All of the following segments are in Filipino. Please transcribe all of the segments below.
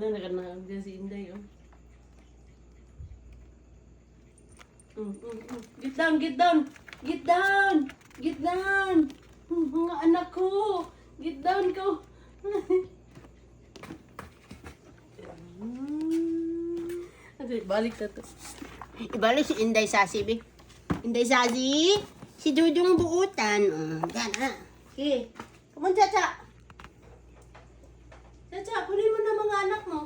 Wala na ka na si Inday, oh. Get down, get down! Get down! Get down! Mga anak ko! Get down ko! Balik na to. Ibalik si Inday Sasi, Bi. Inday Sasi, si Dudong buutan. Yan, ha. Okay. Come on, Chacha. Chacha, kunin mo na mga anak mo.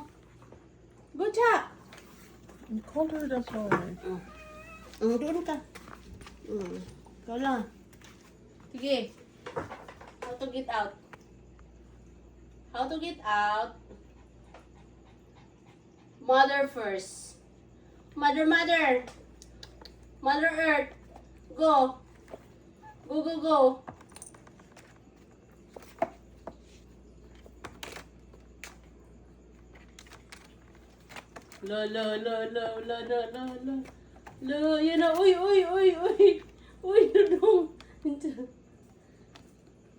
Go, Cha. You called her this way. Doon ka. Ikaw lang. Sige. How to get out? How to get out? Mother first. Mother, mother. Mother Earth. Go. Go, go, go. La la la la la la la la. La, yan na. Uy, uy, uy, uy. Uy, Dudong.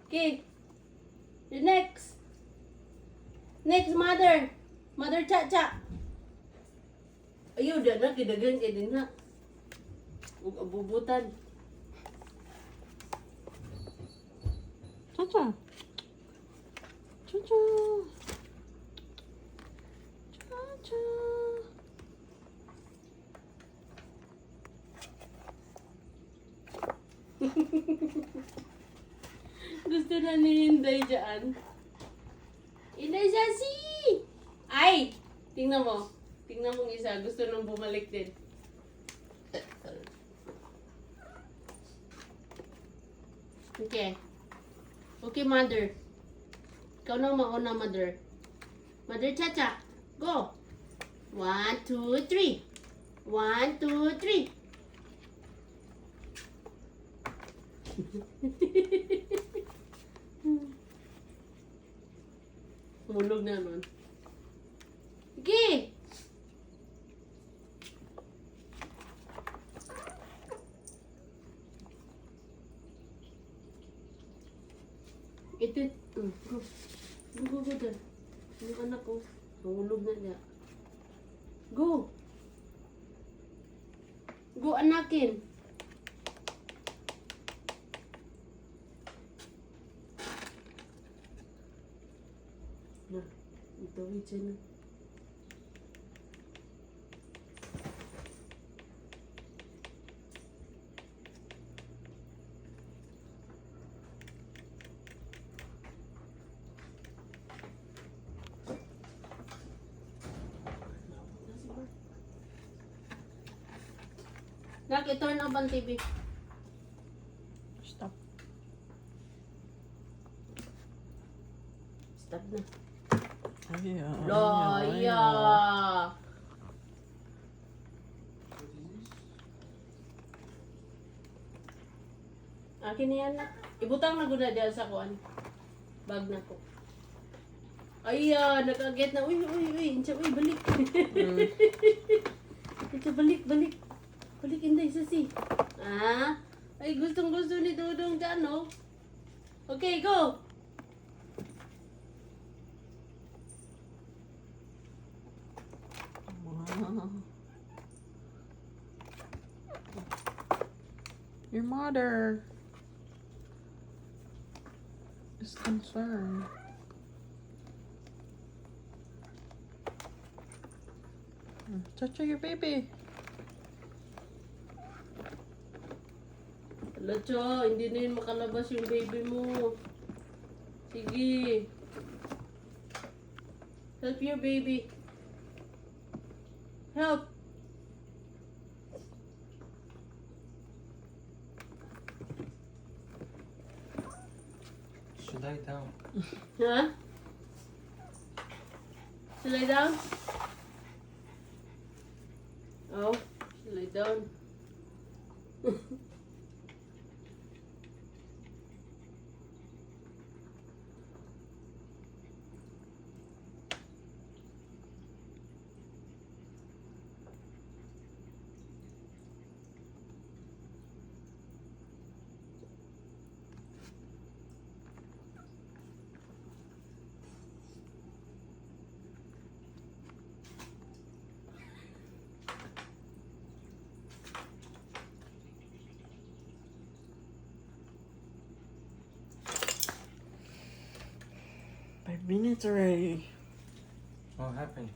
Okay. The next. Next, mother. Mother Cha-Cha. Ayaw, dyan na. Kidagan kayo din ha. Huwag abubutan. Cha-cha. Cha-cha. Cha-cha. Gusto na ni Inday dyan. Inday Sasi! Ay! Tingnan mo. Tingnan mong isa. Gusto nang bumalik din. Okay. Okay, mother. Ikaw nang mauna, mother. Mother Cha-Cha. Go! 1, 2, 3. 1, 2, 3. Mulog na nun. Sige! Ito, go. Go, go, go dyan. Yung anak ko, mahulog na niya. Go! Go, anakin! Na, itawid siya na. Nak, i-turn off ang TV. Stop. Stop na. Aya. Loya! Akin na yan na. Ibutang na guna dyan sa kuan. Bag na ko. Ay, nag-get na. Uy, uy, uy. Incha, uy, balik. Incha, balik, balik. Balik, Inday Sasi. Ah? Ay, gustong gusto ni Dudong dyan, no? Okay, go! Wow. Your mother is concerned. Touch your baby. Lacho, hindi na yun makalabas yung baby mo. Sige. Help your baby. Help. Should lie down. Huh? Should I lie down? Oh, should I lie down? 5 minutes already. What happened?